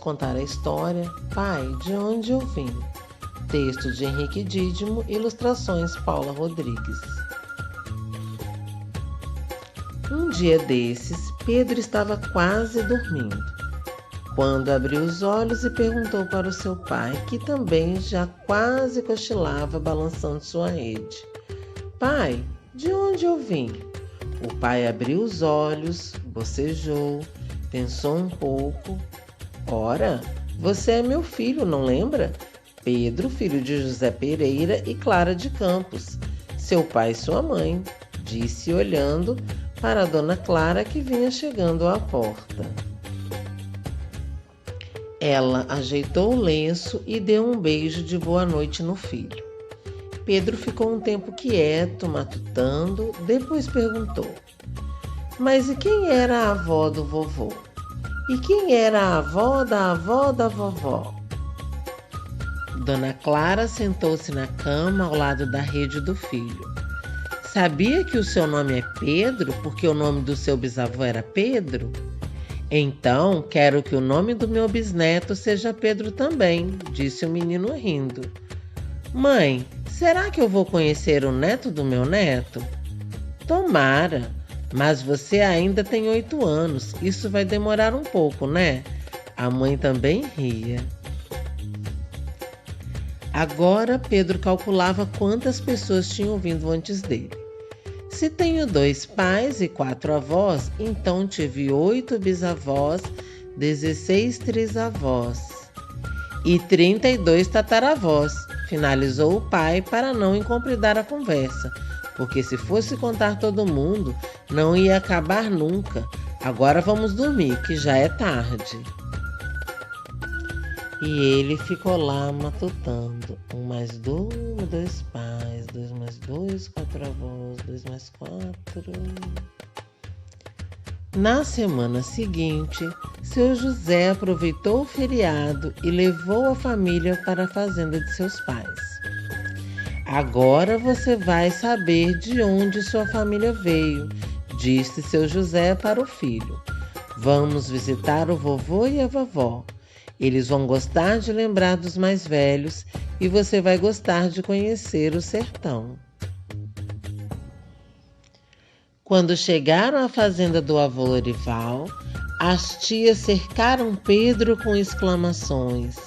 contar a história Pai, de onde eu vim. Texto de Henrique Dídimo, ilustrações Paula Rodrigues. Um dia desses, Pedro estava quase dormindo, quando abriu os olhos e perguntou para o seu pai, que também já quase cochilava balançando sua rede. Pai, de onde eu vim? O pai abriu os olhos, bocejou, pensou um pouco. Ora, você é meu filho, não lembra? Pedro, filho de José Pereira e Clara de Campos, seu pai e sua mãe, disse olhando para a dona Clara que vinha chegando à porta. Ela ajeitou o lenço e deu um beijo de boa noite no filho. Pedro ficou um tempo quieto, matutando, depois perguntou: mas e quem era a avó do vovô? E quem era a avó da vovó? Dona Clara sentou-se na cama ao lado da rede do filho. Sabia que o seu nome é Pedro porque o nome do seu bisavô era Pedro? Então, quero que o nome do meu bisneto seja Pedro também, disse o menino rindo. Mãe, será que eu vou conhecer o neto do meu neto? Tomara, mas você ainda tem 8 anos, isso vai demorar um pouco, né? A mãe também ria. Agora Pedro calculava quantas pessoas tinham vindo antes dele. Se tenho 2 pais e 4 avós, então tive 8 bisavós, 16 trisavós e 32 tataravós, finalizou o pai para não incompridar a conversa, porque se fosse contar todo mundo, não ia acabar nunca. Agora vamos dormir, que já é tarde. E ele ficou lá matutando. 1 mais 2, 2 pais, 2 mais 2, 4 avós, 2 mais 4. Na semana seguinte, seu José aproveitou o feriado e levou a família para a fazenda de seus pais. Agora você vai saber de onde sua família veio, disse seu José para o filho. Vamos visitar o vovô e a vovó. Eles vão gostar de lembrar dos mais velhos e você vai gostar de conhecer o sertão. Quando chegaram à fazenda do avô Lorival, as tias cercaram Pedro com exclamações.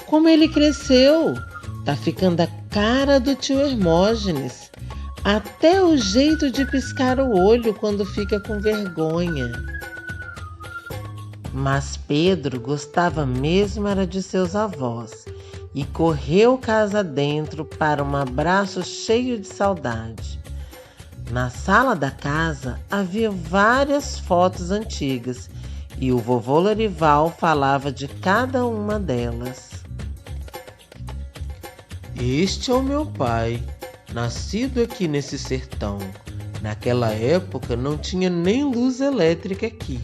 Como ele cresceu! Tá ficando a cara do tio Hermógenes. Até o jeito de piscar o olho quando fica com vergonha. Mas Pedro gostava mesmo era de seus avós e correu casa dentro para um abraço cheio de saudade. Na sala da casa havia várias fotos antigas e o vovô Lorival falava de cada uma delas. Este é o meu pai, nascido aqui nesse sertão. Naquela época não tinha nem luz elétrica aqui.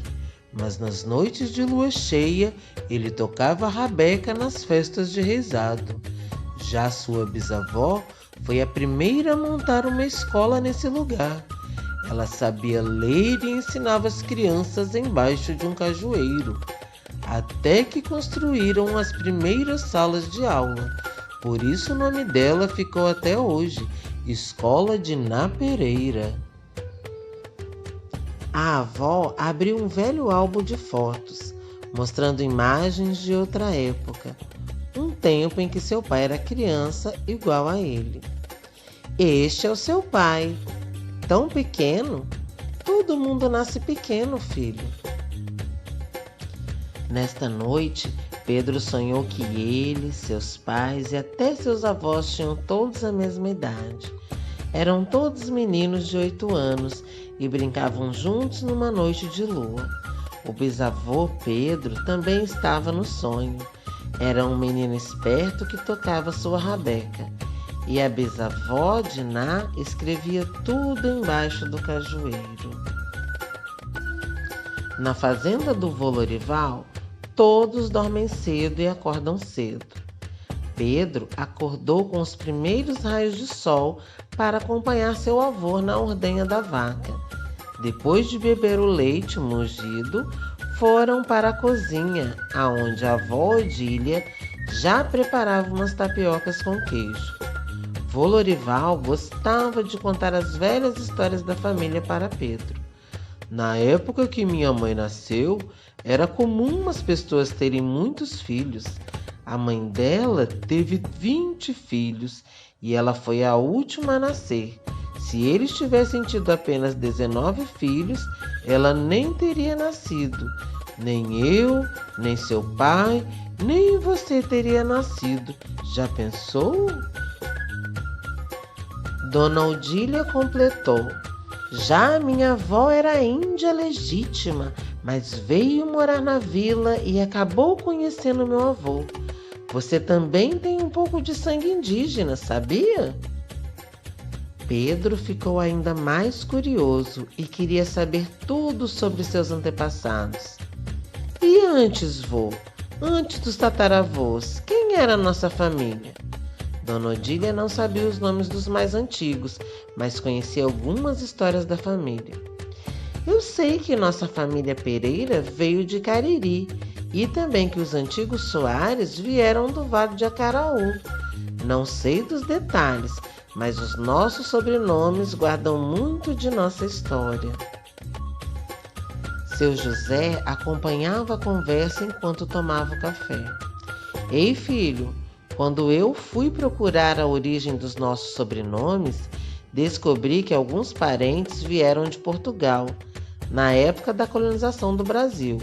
Mas nas noites de lua cheia, ele tocava rabeca nas festas de rezado. Já sua bisavó foi a primeira a montar uma escola nesse lugar. Ela sabia ler e ensinava as crianças embaixo de um cajueiro, até que construíram as primeiras salas de aula. Por isso o nome dela ficou até hoje, Escola de Ná Pereira. A avó abriu um velho álbum de fotos, mostrando imagens de outra época, um tempo em que seu pai era criança igual a ele. Este é o seu pai, tão pequeno? Todo mundo nasce pequeno, filho. Nesta noite, Pedro sonhou que ele, seus pais e até seus avós tinham todos a mesma idade. Eram todos meninos de 8 anos e brincavam juntos numa noite de lua. O bisavô Pedro também estava no sonho. Era um menino esperto que tocava sua rabeca. E a bisavó Diná escrevia tudo embaixo do cajueiro. Na fazenda do vô Lorival, todos dormem cedo e acordam cedo. Pedro acordou com os primeiros raios de sol para acompanhar seu avô na ordenha da vaca. Depois de beber o leite mogido, foram para a cozinha, aonde a avó Odília já preparava umas tapiocas com queijo. Vô Lorival gostava de contar as velhas histórias da família para Pedro. Na época que minha mãe nasceu, era comum as pessoas terem muitos filhos. A mãe dela teve 20 filhos e ela foi a última a nascer. Se eles tivessem tido apenas 19 filhos, ela nem teria nascido. Nem eu, nem seu pai, nem você teria nascido. Já pensou? Dona Odília completou. Já minha avó era índia legítima, mas veio morar na vila e acabou conhecendo meu avô. Você também tem um pouco de sangue indígena, sabia? Pedro ficou ainda mais curioso e queria saber tudo sobre seus antepassados. E antes, vô? Antes dos tataravôs, quem era a nossa família? Dona Odília não sabia os nomes dos mais antigos, mas conhecia algumas histórias da família. Eu sei que nossa família Pereira veio de Cariri e também que os antigos Soares vieram do Vale de Acaraú. Não sei dos detalhes, mas os nossos sobrenomes guardam muito de nossa história. Seu José acompanhava a conversa enquanto tomava o café. Ei, filho! Quando eu fui procurar a origem dos nossos sobrenomes, descobri que alguns parentes vieram de Portugal, na época da colonização do Brasil.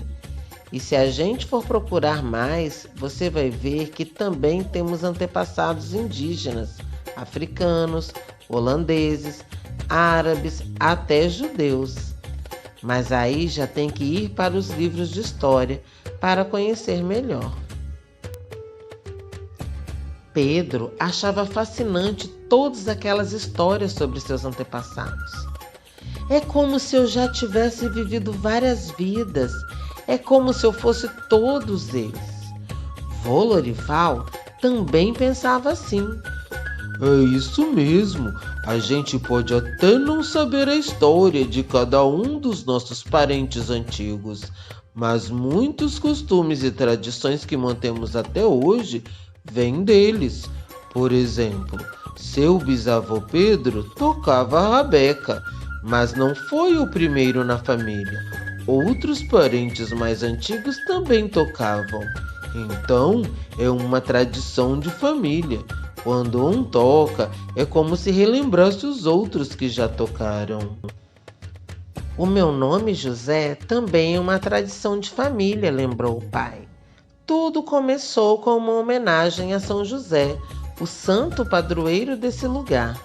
E se a gente for procurar mais, você vai ver que também temos antepassados indígenas, africanos, holandeses, árabes, até judeus. Mas aí já tem que ir para os livros de história para conhecer melhor. Pedro achava fascinante todas aquelas histórias sobre seus antepassados. É como se eu já tivesse vivido várias vidas. É como se eu fosse todos eles. Vô Lorival também pensava assim. É isso mesmo. A gente pode até não saber a história de cada um dos nossos parentes antigos, mas muitos costumes e tradições que mantemos até hoje vêm deles. Por exemplo, seu bisavô Pedro tocava a rabeca, mas não foi o primeiro na família. Outros parentes mais antigos também tocavam. Então, é uma tradição de família. Quando um toca, é como se relembrasse os outros que já tocaram. O meu nome, José, também é uma tradição de família, lembrou o pai. Tudo começou com uma homenagem a São José, o santo padroeiro desse lugar.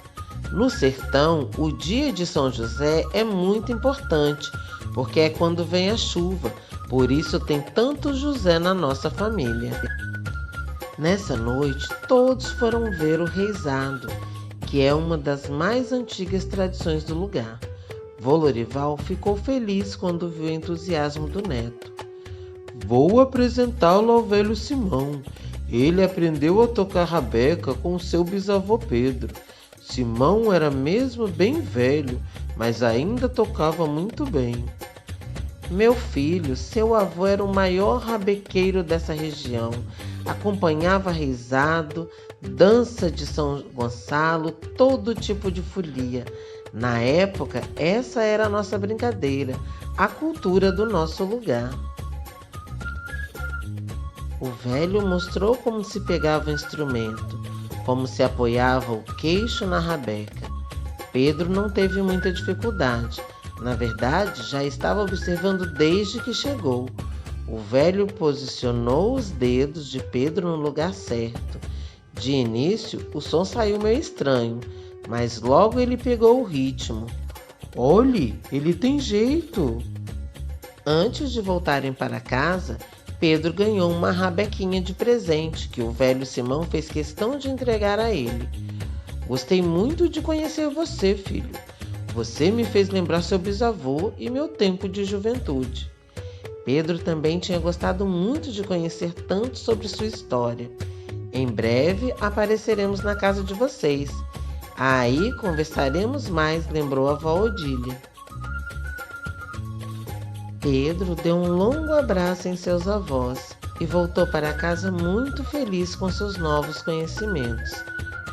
No sertão, o dia de São José é muito importante, porque é quando vem a chuva, por isso tem tanto José na nossa família. Nessa noite, todos foram ver o reizado, que é uma das mais antigas tradições do lugar. Vô Lorival ficou feliz quando viu o entusiasmo do neto. Vou apresentá-lo ao velho Simão. Ele aprendeu a tocar rabeca com o seu bisavô Pedro. Simão era mesmo bem velho, mas ainda tocava muito bem. Meu filho, seu avô era o maior rabequeiro dessa região. Acompanhava reizado, dança de São Gonçalo, todo tipo de folia. Na época, essa era a nossa brincadeira, a cultura do nosso lugar. O velho mostrou como se pegava o instrumento, como se apoiava o queixo na rabeca. Pedro não teve muita dificuldade. Na verdade, já estava observando desde que chegou. O velho posicionou os dedos de Pedro no lugar certo. De início, o som saiu meio estranho, mas logo ele pegou o ritmo. Olhe, ele tem jeito! Antes de voltarem para casa, Pedro ganhou uma rabequinha de presente que o velho Simão fez questão de entregar a ele. Gostei muito de conhecer você, filho. Você me fez lembrar seu bisavô e meu tempo de juventude. Pedro também tinha gostado muito de conhecer tanto sobre sua história. Em breve apareceremos na casa de vocês. Aí conversaremos mais, lembrou a avó Odília. Pedro deu um longo abraço em seus avós e voltou para casa muito feliz com seus novos conhecimentos.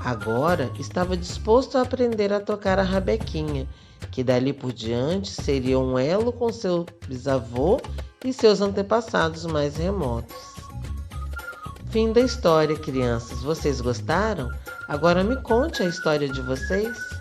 Agora estava disposto a aprender a tocar a rabequinha, que dali por diante seria um elo com seu bisavô e seus antepassados mais remotos. Fim da história, crianças. Vocês gostaram? Agora me conte a história de vocês.